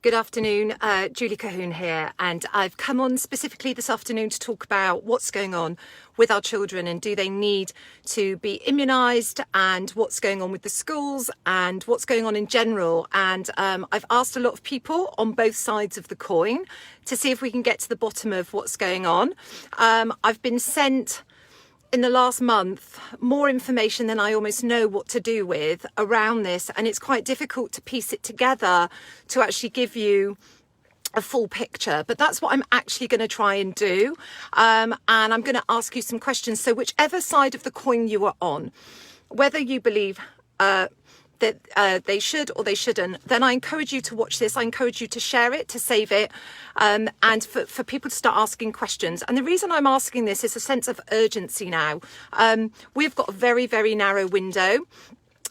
Good afternoon, Julie Cahoon here, and I've come on specifically this afternoon to talk about what's going on with our children and do they need to be immunised, and what's going on with the schools and what's going on in general. And I've asked a lot of people on both sides of the coin to see if we can get to the bottom of what's going on. I've been sent in the last month more information than I almost know what to do with around this, and it's quite difficult to piece it together to actually give you a full picture, but that's what I'm actually going to try and do. And I'm going to ask you some questions. So whichever side of the coin you are on, whether you believe that they should or they shouldn't, then I encourage you to watch this. I encourage you to share it, to save it, and for people to start asking questions. And the reason I'm asking this is a sense of urgency now. We've got a very, very narrow window.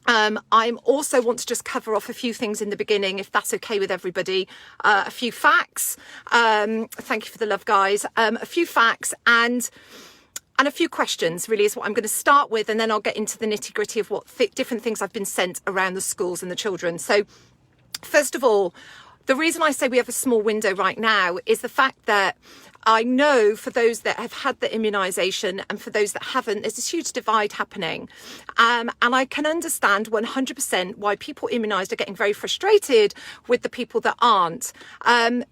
I also want to just cover off a few things in the beginning, if that's okay with everybody. A few facts. Thank you for the love, guys. A few facts and a few questions really is what I'm going to start with, and then I'll get into the nitty gritty of what different things I've been sent around the schools and the children. So first of all, the reason I say we have a small window right now is the fact that I know for those that have had the immunisation and for those that haven't, there's this huge divide happening. And I can understand 100% why people immunised are getting very frustrated with the people that aren't,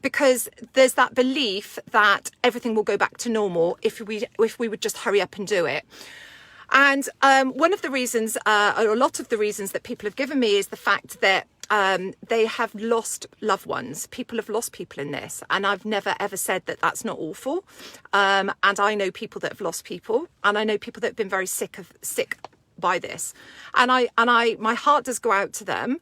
because there's that belief that everything will go back to normal if we would just hurry up and do it. And one of the reasons, or a lot of the reasons that people have given me is the fact that they have lost loved ones. People have lost people in this, and I've never ever said that that's not awful. And I know people that have lost people, and I know people that have been very sick by this. And my heart does go out to them.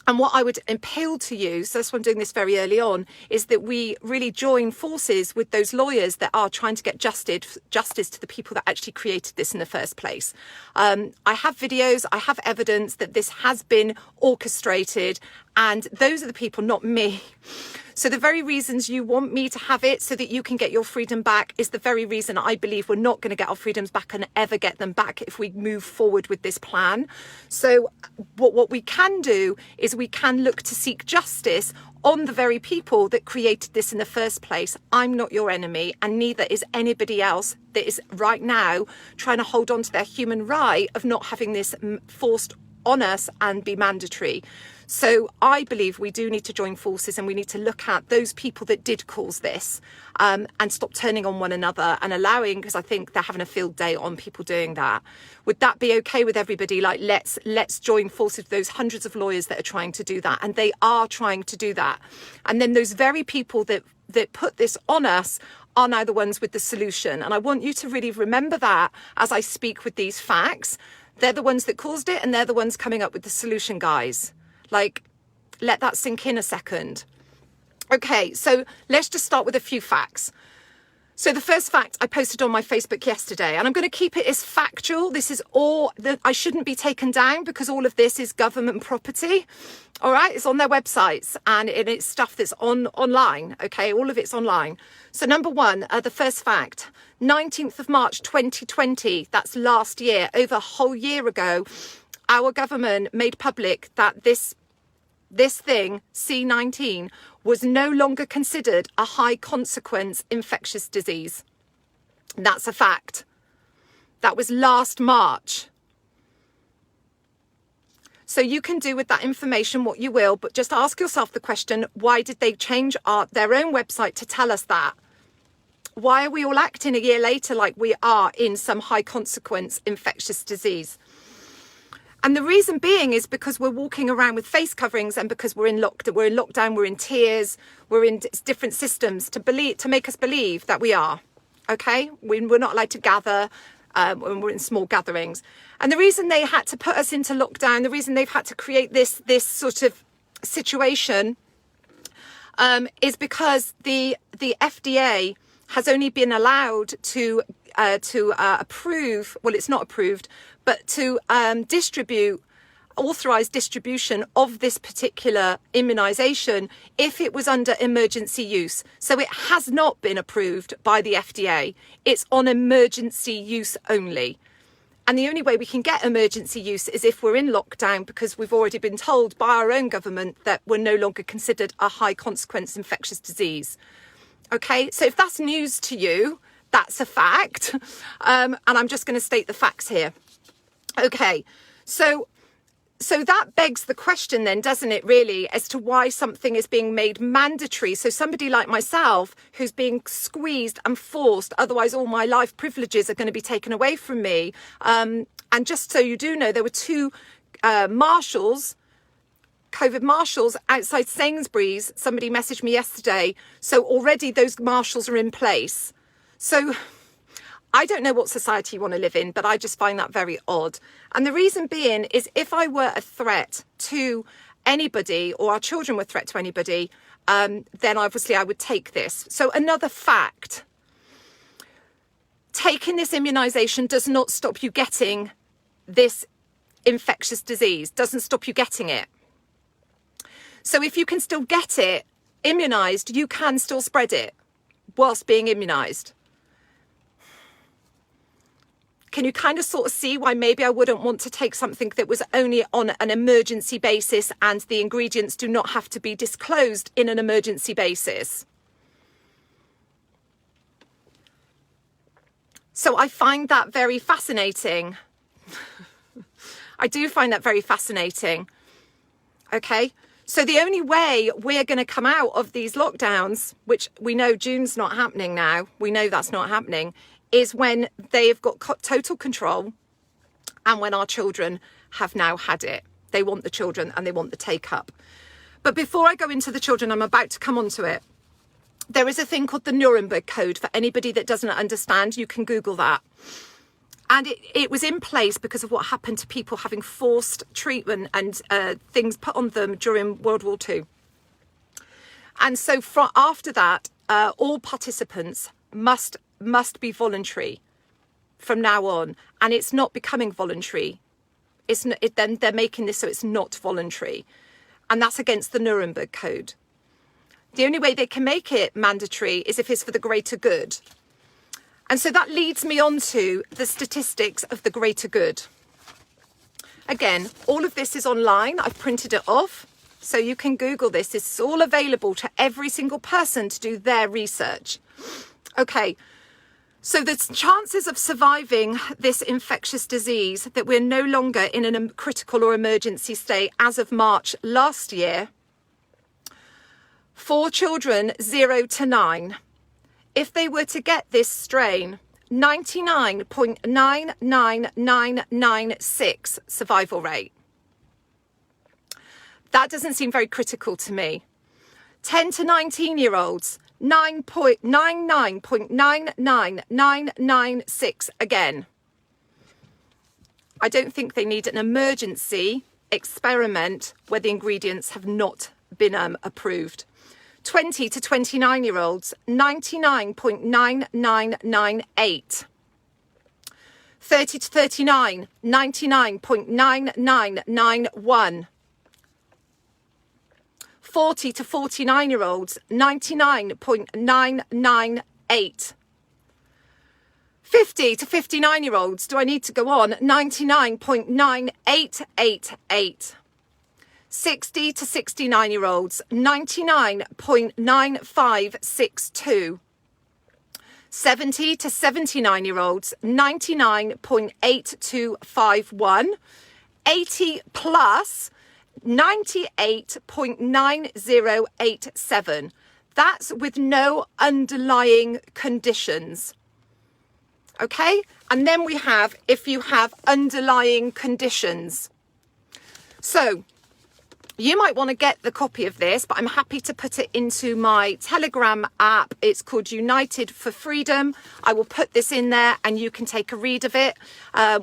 And what I would appeal to you, so that's why I'm doing this very early on, is that we really join forces with those lawyers that are trying to get justice to the people that actually created this in the first place. I have videos, I have evidence that this has been orchestrated, and those are the people, not me. So the very reasons you want me to have it so that you can get your freedom back is the very reason I believe we're not going to get our freedoms back and ever get them back if we move forward with this plan. So what we can do is we can look to seek justice on the very people that created this in the first place. I'm not your enemy, and neither is anybody else that is right now trying to hold on to their human right of not having this forced on us and be mandatory. So I believe we do need to join forces, and we need to look at those people that did cause this, and stop turning on one another and allowing, because I think they're having a field day on people doing that. Would that be okay with everybody? Like, let's join forces with those hundreds of lawyers that are trying to do that, and they are trying to do that. And then those very people that put this on us are now the ones with the solution. And I want you to really remember that as I speak with these facts. They're the ones that caused it, and they're the ones coming up with the solution, guys. Like, let that sink in a second. Okay, so let's just start with a few facts. So the first fact I posted on my Facebook yesterday, and I'm going to keep it as factual. This is all that I shouldn't be taken down, because all of this is government property. All right, it's on their websites, and it's stuff that's online. Okay, all of it's online. So number one, the first fact, 19th of March 2020, that's last year, over a whole year ago, our government made public that this thing, C19, was no longer considered a high consequence infectious disease. That's a fact. That was last March. So you can do with that information what you will, but just ask yourself the question, why did they change their own website to tell us that? Why are we all acting a year later like we are in some high consequence infectious disease? And the reason being is because we're walking around with face coverings, and because we're in lockdown, we're in tears, we're in different systems to make us believe that we are. Okay, we're not allowed to gather when we're in small gatherings. And the reason they had to put us into lockdown, the reason they've had to create this sort of situation, is because the FDA has only been allowed to approve, well, it's not approved, but to authorise distribution of this particular immunisation if it was under emergency use. So it has not been approved by the FDA. It's on emergency use only. And the only way we can get emergency use is if we're in lockdown, because we've already been told by our own government that we're no longer considered a high consequence infectious disease. Okay, so if that's news to you, that's a fact. And I'm just going to state the facts here. Okay, so that begs the question then, doesn't it really, as to why something is being made mandatory? So somebody like myself who's being squeezed and forced, otherwise all my life privileges are going to be taken away from me. And just so you do know, there were two marshals, COVID marshals outside Sainsbury's. Somebody messaged me yesterday. So already those marshals are in place. So I don't know what society you want to live in, but I just find that very odd. And the reason being is, if I were a threat to anybody, or our children were a threat to anybody, then obviously I would take this. So another fact, taking this immunisation does not stop you getting this infectious disease, doesn't stop you getting it. So if you can still get it immunised, you can still spread it whilst being immunised. Can you kind of sort of see why maybe I wouldn't want to take something that was only on an emergency basis and the ingredients do not have to be disclosed in an emergency basis? So I find that very fascinating. I do find that very fascinating. Okay, so the only way we're going to come out of these lockdowns, which we know June's not happening now, we know that's not happening, is when they've got total control and when our children have now had it. They want the children and they want the take up. But before I go into the children, I'm about to come on to it. There is a thing called the Nuremberg Code. For anybody that doesn't understand, you can Google that. And it was in place because of what happened to people having forced treatment and things put on them during World War II. And so after that, all participants must be voluntary from now on, and it's not becoming voluntary. Then they're making this so it's not voluntary, and that's against the Nuremberg Code. The only way they can make it mandatory is if it's for the greater good. And so that leads me on to the statistics of the greater good. Again, all of this is online. I've printed it off, so you can Google this. It's all available to every single person to do their research. Okay. So the chances of surviving this infectious disease, that we're no longer in a critical or emergency state as of March last year, for children 0 to 9, if they were to get this strain, 99.99996 survival rate. That doesn't seem very critical to me. 10 to 19-year-olds, 99.99996 again. I don't think they need an emergency experiment where the ingredients have not been approved. 20 to 29-year-olds, 99.9998. 30 to 39, 99.9991. 40 to 49-year-olds, 99.998. 50 to 59-year-olds, do I need to go on? 99.9888. 60 to 69-year-olds, 99.9562. 70 to 79-year-olds, 99.8251. 80 plus, 98.9087. That's with no underlying conditions. Okay? And then we have if you have underlying conditions. So you might want to get the copy of this, but I'm happy to put it into my Telegram app. It's called United for Freedom. I will put this in there and you can take a read of it.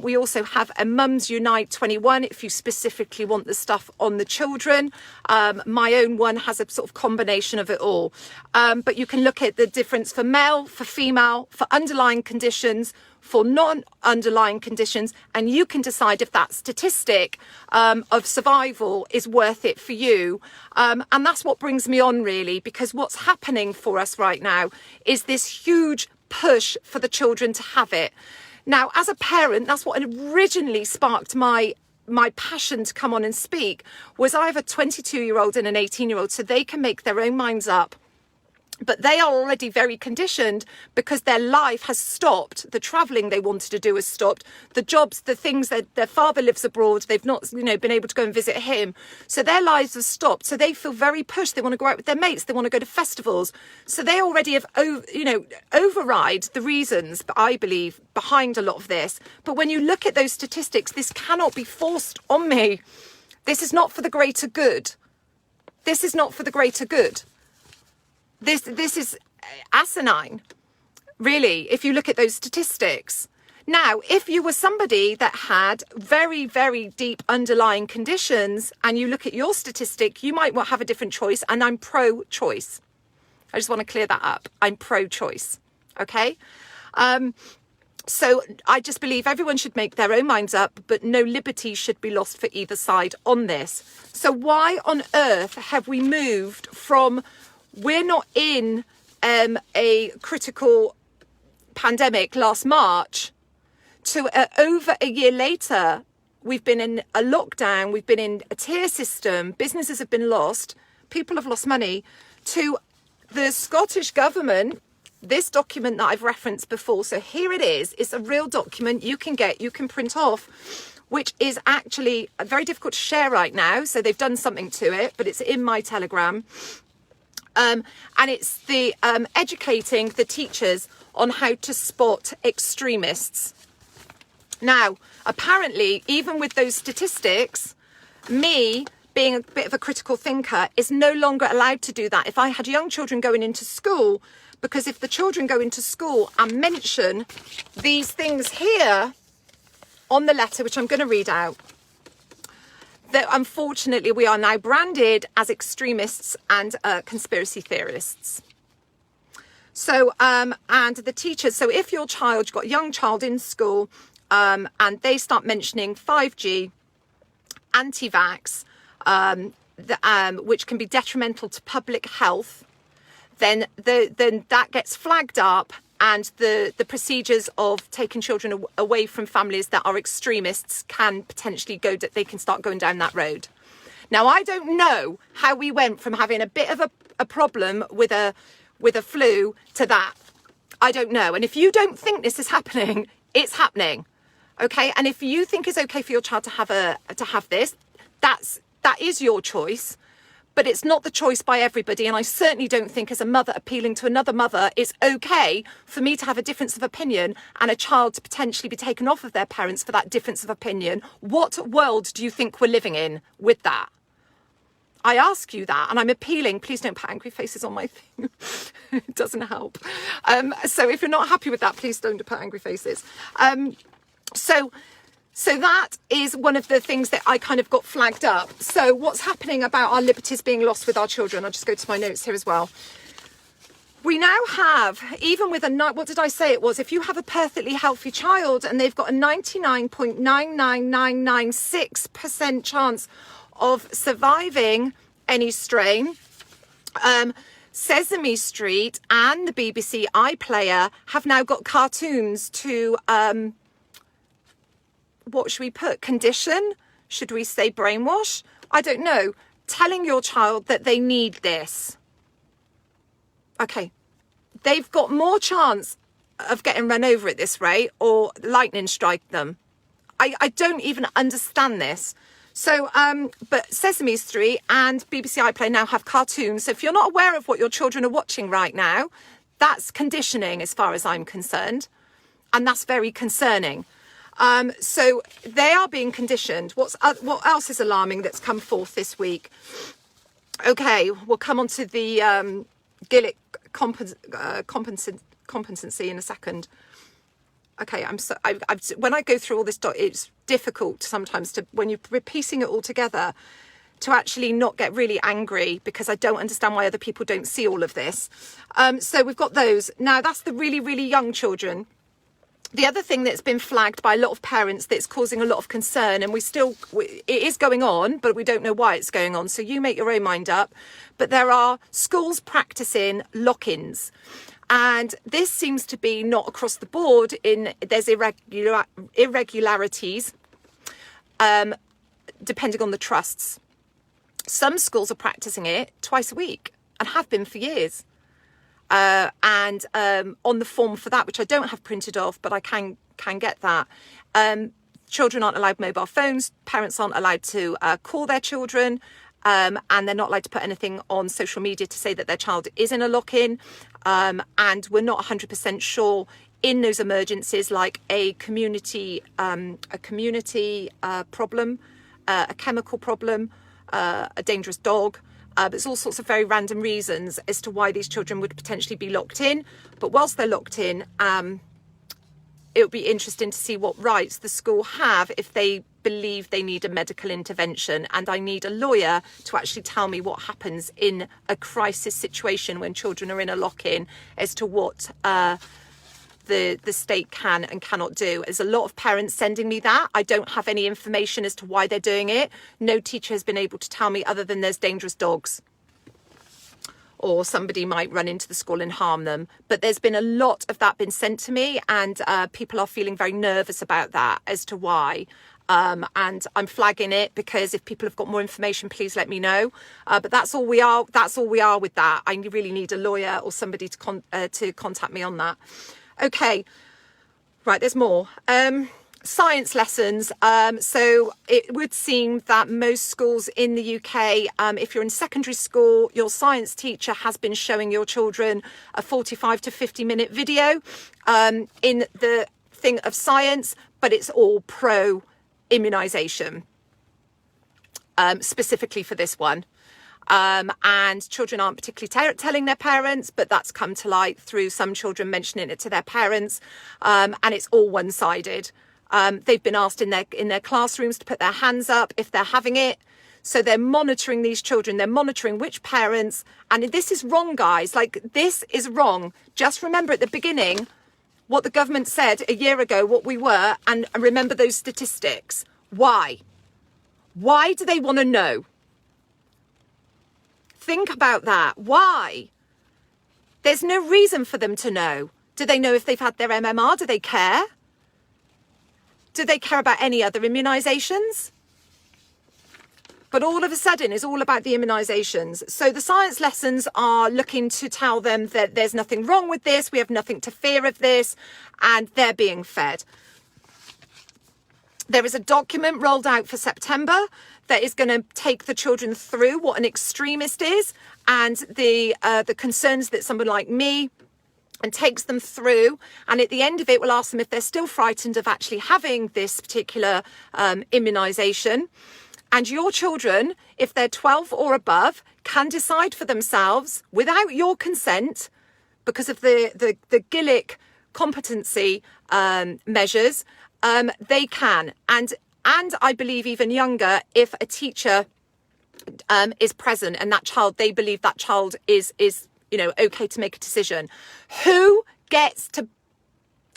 We also have a Mums Unite 21 if you specifically want the stuff on the children. My own one has a sort of combination of it all. But you can look at the difference for male, for female, for underlying conditions, for non-underlying conditions, and you can decide if that statistic of survival is worth it for you. And that's what brings me on, really, because what's happening for us right now is this huge push for the children to have it. Now, as a parent, that's what originally sparked my passion to come on and speak, was I have a 22-year-old and an 18-year-old, so they can make their own minds up. But they are already very conditioned because their life has stopped. The travelling they wanted to do has stopped. The jobs, the things that their father lives abroad, they've not, been able to go and visit him. So their lives have stopped. So they feel very pushed. They want to go out with their mates. They want to go to festivals. So they already have, override the reasons, I believe, behind a lot of this. But when you look at those statistics, this cannot be forced on me. This is not for the greater good. This is not for the greater good. This is asinine, really, if you look at those statistics. Now, if you were somebody that had very, very deep underlying conditions and you look at your statistic, you might have a different choice, and I'm pro-choice. I just want to clear that up. I'm pro-choice, okay? So I just believe everyone should make their own minds up, but no liberty should be lost for either side on this. So why on earth have we moved from... We're not in a critical pandemic last March to over a year later, we've been in a lockdown, we've been in a tier system, businesses have been lost, people have lost money, to the Scottish government, this document that I've referenced before. So here it is. It's a real document you can print off, which is actually very difficult to share right now. So they've done something to it, but it's in my Telegram. And it's the educating the teachers on how to spot extremists. Now, apparently, even with those statistics, me being a bit of a critical thinker is no longer allowed to do that. If I had young children going into school, because if the children go into school and mention these things here on the letter, which I'm going to read out, that unfortunately we are now branded as extremists and conspiracy theorists. So, and the teachers, so if your child, you've got a young child in school, and they start mentioning 5G, anti-vax, which can be detrimental to public health, then that gets flagged up, and the procedures of taking children away from families that are extremists can potentially they can start going down that road. Now, I don't know how we went from having a bit of a problem with a flu to that. I don't know. And if you don't think this is happening, it's happening. Okay? And if you think it's okay for your child to have this, that is your choice. But it's not the choice by everybody. And I certainly don't think, as a mother appealing to another mother, it's okay for me to have a difference of opinion and a child to potentially be taken off of their parents for that difference of opinion. What world do you think we're living in with that? I ask you that, and I'm appealing. Please don't put angry faces on my thing. It doesn't help. So if you're not happy with that, please don't put angry faces. So that is one of the things that I kind of got flagged up. So what's happening about our liberties being lost with our children? I'll just go to my notes here as well. We now have, even with what did I say it was? If you have a perfectly healthy child and they've got a 99.99996% chance of surviving any strain, Sesame Street and the BBC iPlayer have now got cartoons to... what should we put? Condition? Should we say brainwash? I don't know. Telling your child that they need this. Okay. They've got more chance of getting run over at this rate, or lightning strike them. I don't even understand this. So, but Sesame Street and BBC iPlayer now have cartoons. So if you're not aware of what your children are watching right now, that's conditioning as far as I'm concerned. And that's very concerning. So they are being conditioned. What else is alarming that's come forth this week? Okay, we'll come on to the Gillick competency in a second. Okay, when I go through all this, it's difficult sometimes when you're repeating it all together, to actually not get really angry, because I don't understand why other people don't see all of this. So we've got those. Now, that's the really, really young children. The other thing that's been flagged by a lot of parents that's causing a lot of concern, and it is going on, but we don't know why it's going on. So you make your own mind up. But there are schools practicing lock-ins. And this seems to be not across the board. There's irregularities depending on the trusts. Some schools are practicing it twice a week and have been for years. And on the form for that, which I don't have printed off, but I can get that, children aren't allowed mobile phones, parents aren't allowed to call their children, and they're not allowed to put anything on social media to say that their child is in a lock-in, and we're not 100% sure in those emergencies, like a community problem, a chemical problem, a dangerous dog. There's all sorts of very random reasons as to why these children would potentially be locked in. But whilst they're locked in, it would be interesting to see what rights the school have if they believe they need a medical intervention. And I need a lawyer to actually tell me what happens in a crisis situation when children are in a lock-in, as to what the state can and cannot do. There's a lot of parents sending me that. I don't have any information as to why they're doing it. No teacher has been able to tell me, other than there's dangerous dogs, or somebody might run into the school and harm them. But there's been a lot of that been sent to me, and people are feeling very nervous about that as to why. And I'm flagging it, because if people have got more information, please let me know. But that's all we are. That's all we are with that. I really need a lawyer or somebody to contact me on that. Okay, right, there's more. Science lessons. So it would seem that most schools in the UK, if you're in secondary school, your science teacher has been showing your children a 45 to 50-minute video in the thing of science, but it's all pro immunisation, specifically for this one. And children aren't particularly telling their parents, but that's come to light through some children mentioning it to their parents, and it's all one-sided. They've been asked in their classrooms to put their hands up if they're having it. So they're monitoring these children. They're monitoring which parents, and this is wrong, guys. Like, this is wrong. Just remember at the beginning what the government said a year ago, what we were, and remember those statistics. Why? Why do they want to know? Think about that. Why? There's no reason for them to know. Do they know if they've had their MMR? Do they care? Do they care about any other immunisations? But all of a sudden, it's all about the immunisations. So the science lessons are looking to tell them that there's nothing wrong with this, we have nothing to fear of this, and they're being fed. There is a document rolled out for September that is going to take the children through what an extremist is, and the concerns that someone like me, and takes them through, and at the end of it will ask them if they're still frightened of actually having this particular immunisation. And your children, if they're 12 or above, can decide for themselves without your consent, because of the Gillick competency measures, they can. And I believe even younger, if a teacher is present and that child, they believe that child is okay to make a decision. Who gets to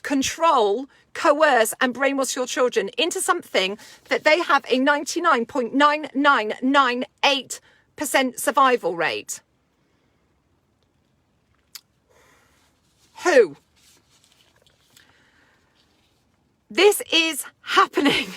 control, coerce and brainwash your children into something that they have a 99.9998% survival rate? Who? This is happening.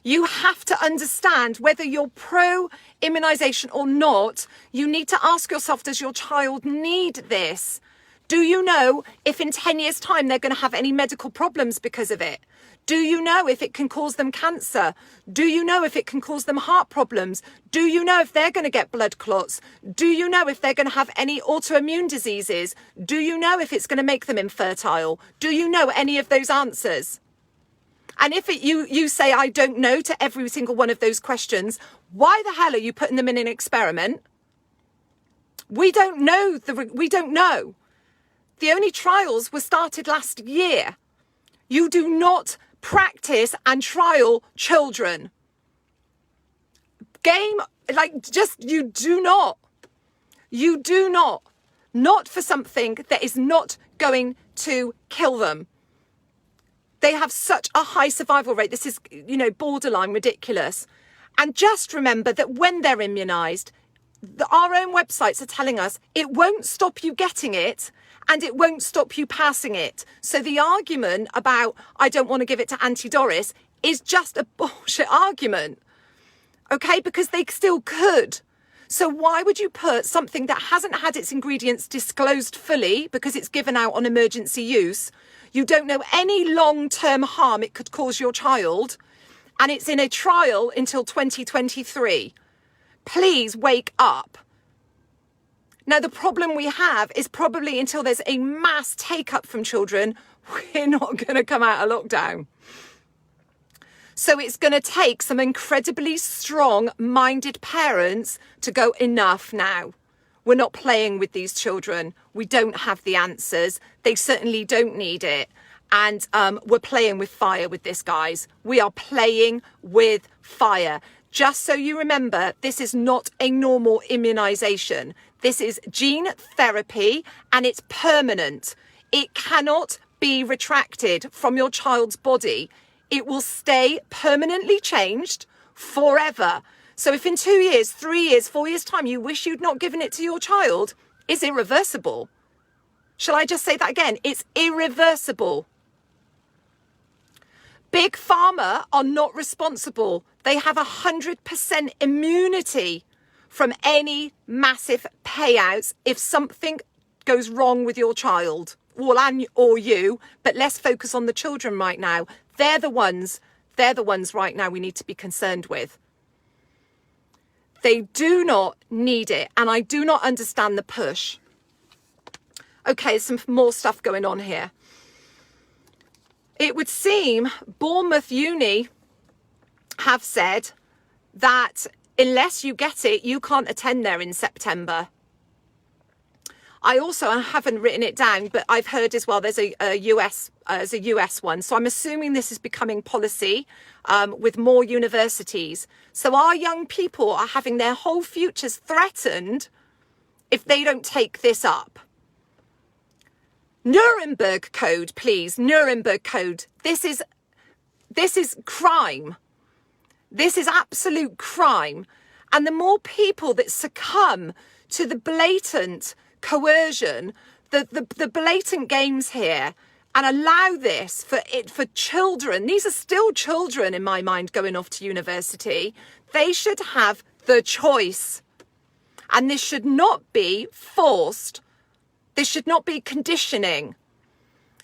You have to understand whether you're pro-immunisation or not. You need to ask yourself, does your child need this? Do you know if in 10 years' time they're going to have any medical problems because of it? Do you know if it can cause them cancer? Do you know if it can cause them heart problems? Do you know if they're going to get blood clots? Do you know if they're going to have any autoimmune diseases? Do you know if it's going to make them infertile? Do you know any of those answers? And if you say, I don't know to every single one of those questions, why the hell are you putting them in an experiment? We don't know. We don't know. The only trials were started last year. You do not practice and trial children. You do not. You do not. Not for something that is not going to kill them. They have such a high survival rate. This is, borderline ridiculous. And just remember that when they're immunised, our own websites are telling us it won't stop you getting it and it won't stop you passing it. So the argument about, I don't want to give it to Auntie Doris, is just a bullshit argument. Okay, because they still could. So why would you put something that hasn't had its ingredients disclosed fully because it's given out on emergency use? You don't know any long-term harm it could cause your child, and it's in a trial until 2023. Please wake up. Now, the problem we have is probably until there's a mass take-up from children, we're not going to come out of lockdown. So it's going to take some incredibly strong-minded parents to go, enough now. We're not playing with these children. We don't have the answers. They certainly don't need it. And we're playing with fire with this, guys. We are playing with fire. Just so you remember, this is not a normal immunization. This is gene therapy, and it's permanent. It cannot be retracted from your child's body. It will stay permanently changed forever. So if in 2 years, 3 years, 4 years' time, you wish you'd not given it to your child, it's irreversible. Shall I just say that again? It's irreversible. Big Pharma are not responsible. They have 100% immunity from any massive payouts if something goes wrong with your child or you, but let's focus on the children right now. They're the ones right now we need to be concerned with. They do not need it, and I do not understand the push. Okay, some more stuff going on here. It would seem Bournemouth Uni have said that unless you get it, you can't attend there in September. I haven't written it down, but I've heard as well there's a US one. So I'm assuming this is becoming policy with more universities. So our young people are having their whole futures threatened if they don't take this up. Nuremberg Code, please. Nuremberg Code. This is crime. This is absolute crime. And the more people that succumb to the blatant coercion, the blatant games here, and allow this for children, these are still children in my mind going off to university, they should have the choice. And this should not be forced. This should not be conditioning.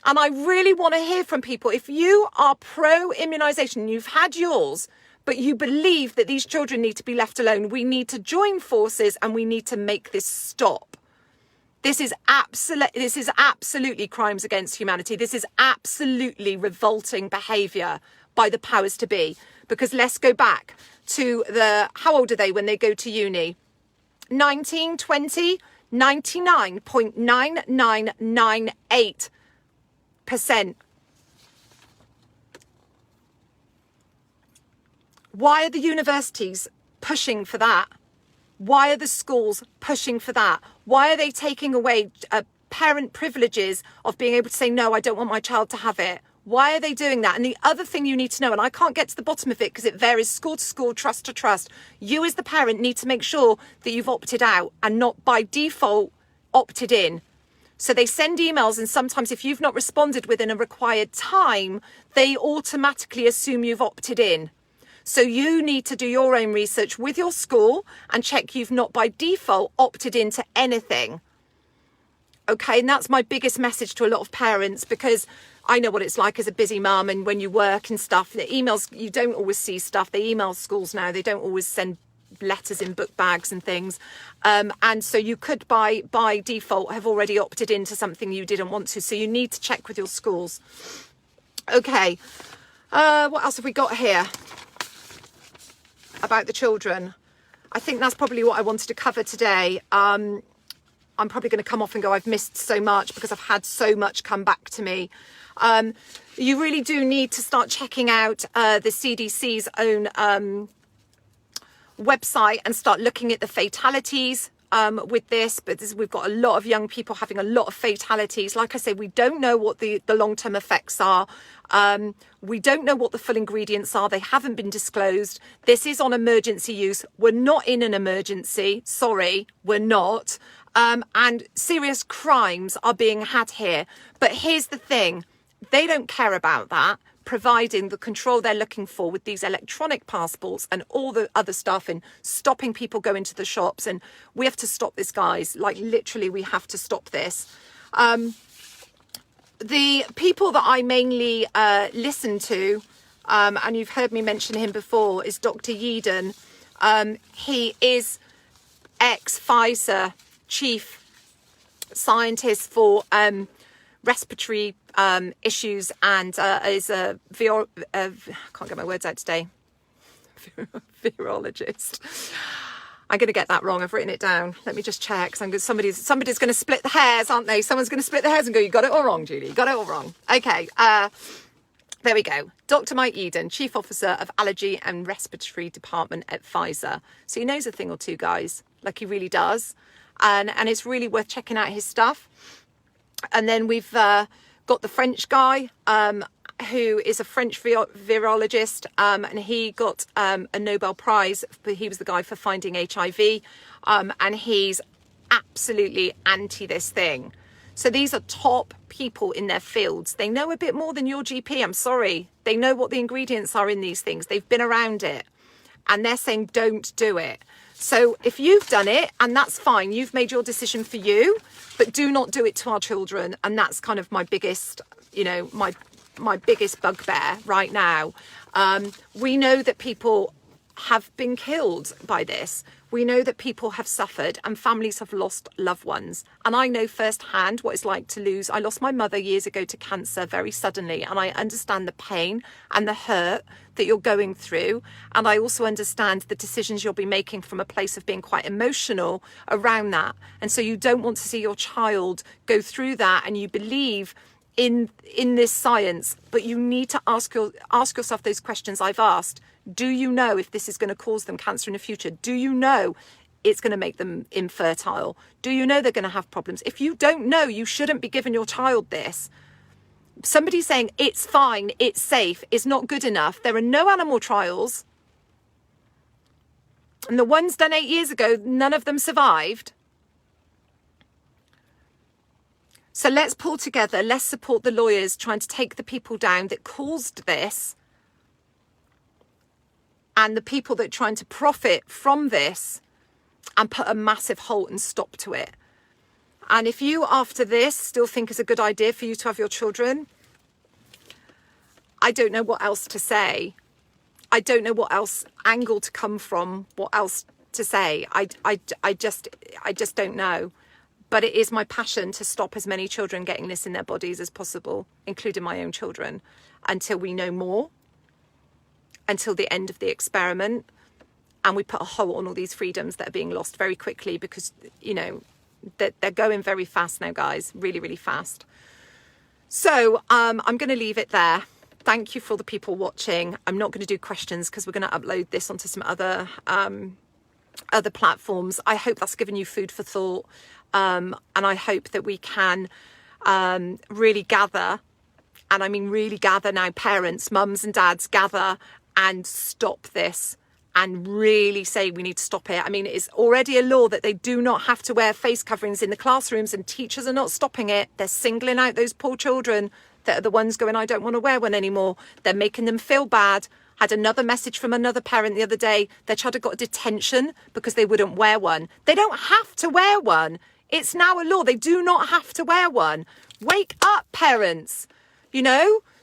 And I really want to hear from people. If you are pro-immunisation, you've had yours, but you believe that these children need to be left alone, we need to join forces and we need to make this stop. This is absolutely crimes against humanity. This is absolutely revolting behaviour by the powers to be. Because let's go back to how old are they when they go to uni? 19, 20, 99.9998%. Why are the universities pushing for that? Why are the schools pushing for that? Why are they taking away parent privileges of being able to say, no, I don't want my child to have it? Why are they doing that? And the other thing you need to know, and I can't get to the bottom of it because it varies school to school, trust to trust, you as the parent need to make sure that you've opted out and not by default opted in. So they send emails, and sometimes if you've not responded within a required time, they automatically assume you've opted in. So you need to do your own research with your school and check you've not by default opted into anything. Okay, and that's my biggest message to a lot of parents, because I know what it's like as a busy mum, and when you work and stuff, the emails, you don't always see stuff. They email schools now. They don't always send letters in book bags and things. And so you could by default have already opted into something you didn't want to. So you need to check with your schools. Okay, what else have we got here about the children? I think that's probably what I wanted to cover today. I'm probably going to come off and go, I've missed so much because I've had so much come back to me. You really do need to start checking out the CDC's own website and start looking at the fatalities with this, but we've got a lot of young people having a lot of fatalities. Like I say, we don't know what the long-term effects are. We don't know what the full ingredients are. They haven't been disclosed. This is on emergency use. We're not in an emergency. Sorry, we're not. And serious crimes are being had here. But here's the thing. They don't care about that, providing the control they're looking for with these electronic passports and all the other stuff and stopping people going to the shops. And we have to stop this, guys. Like, literally, we have to stop this. The people that I mainly listen to, and you've heard me mention him before, is Dr. Yeadon. He is ex-Pfizer chief scientist for respiratory issues, and is a I can't get my words out today. Virologist. I'm going to get that wrong. I've written it down. Let me just check. Somebody's going to split the hairs, aren't they? Someone's going to split the hairs and go, you got it all wrong, Julie. You got it all wrong. Okay. There we go. Dr. Mike Yeadon, Chief Officer of Allergy and Respiratory Department at Pfizer. So he knows a thing or two, guys. Like, he really does. And it's really worth checking out his stuff. And then we've got the French guy, who is a French virologist, and he got a Nobel Prize. But he was the guy for finding HIV, and he's absolutely anti this thing. So these are top people in their fields. They know a bit more than your GP. I'm sorry. They know what the ingredients are in these things. They've been around it, and they're saying don't do it. So if you've done it, and that's fine, you've made your decision for you, but do not do it to our children. And that's kind of my biggest, my biggest bugbear right now. We know that people have been killed by this. We know that people have suffered and families have lost loved ones. And I know firsthand what it's like to lose. I lost my mother years ago to cancer very suddenly. And I understand the pain and the hurt that you're going through. And I also understand the decisions you'll be making from a place of being quite emotional around that. And so you don't want to see your child go through that, and you believe in this science, but you need to ask yourself those questions I've asked. Do you know if this is going to cause them cancer in the future? Do you know it's going to make them infertile? Do you know they're going to have problems? If you don't know, you shouldn't be giving your child this. Somebody saying it's fine, it's safe, is not good enough. There are no animal trials. And the ones done 8 years ago, none of them survived. So let's pull together, let's support the lawyers trying to take the people down that caused this, and the people that are trying to profit from this, and put a massive halt and stop to it. And if you, after this, still think it's a good idea for you to have your children, I don't know what else to say. I don't know what else angle to come from, what else to say. I just don't know. But it is my passion to stop as many children getting this in their bodies as possible, including my own children, until we know more, until the end of the experiment, and we put a halt on all these freedoms that are being lost very quickly, because, they're going very fast now, guys, really, really fast. So I'm going to leave it there. Thank you for the people watching. I'm not going to do questions because we're going to upload this onto some other platforms. I hope that's given you food for thought. And I hope that we can really gather, and I mean really gather now, parents, mums and dads, gather and stop this, and really say we need to stop it. I mean, it's already a law that they do not have to wear face coverings in the classrooms, and teachers are not stopping it. They're singling out those poor children that are the ones going, I don't want to wear one anymore. They're making them feel bad. Had another message from another parent the other day. Their child had got a detention because they wouldn't wear one. They don't have to wear one. It's now a law. They do not have to wear one. Wake up, parents.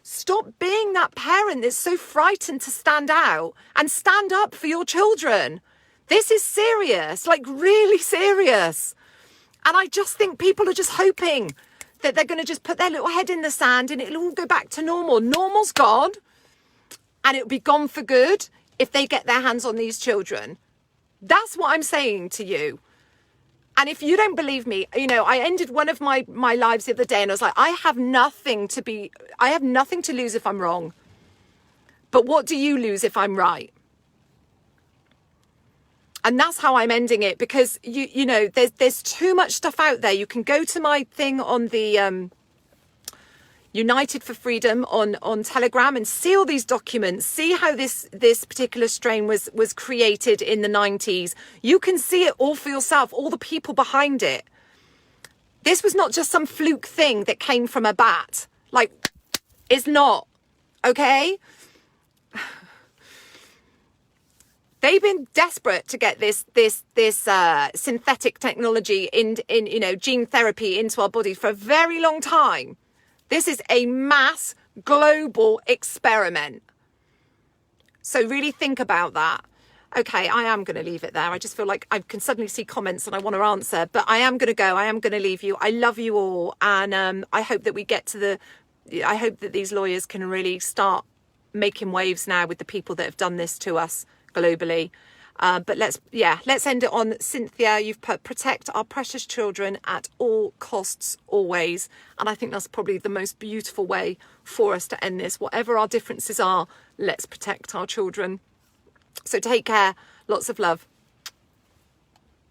Stop being that parent that's so frightened to stand out, and stand up for your children. This is serious, like really serious. And I just think people are just hoping that they're going to just put their little head in the sand and it'll all go back to normal. Normal's gone, and it'll be gone for good if they get their hands on these children. That's what I'm saying to you. And if you don't believe me, I ended one of my lives the other day and I was like, I have nothing to lose if I'm wrong. But what do you lose if I'm right? And that's how I'm ending it, because you know, there's too much stuff out there. You can go to my thing on the United for Freedom on Telegram and see all these documents, see how this particular strain was created in the 90s. You can see it all for yourself, all the people behind it. This was not just some fluke thing that came from a bat. Like, it's not, okay? They've been desperate to get this synthetic technology in you know, gene therapy into our bodies for a very long time. This is a mass global experiment. So really think about that. Okay, I am going to leave it there. I just feel like I can suddenly see comments and I want to answer, but I am going to go. I am going to leave you. I love you all, and I hope that we get to I hope that these lawyers can really start making waves now with the people that have done this to us globally. But let's end it on, Cynthia, you've put protect our precious children at all costs, always. And I think that's probably the most beautiful way for us to end this. Whatever our differences are, let's protect our children. So take care. Lots of love.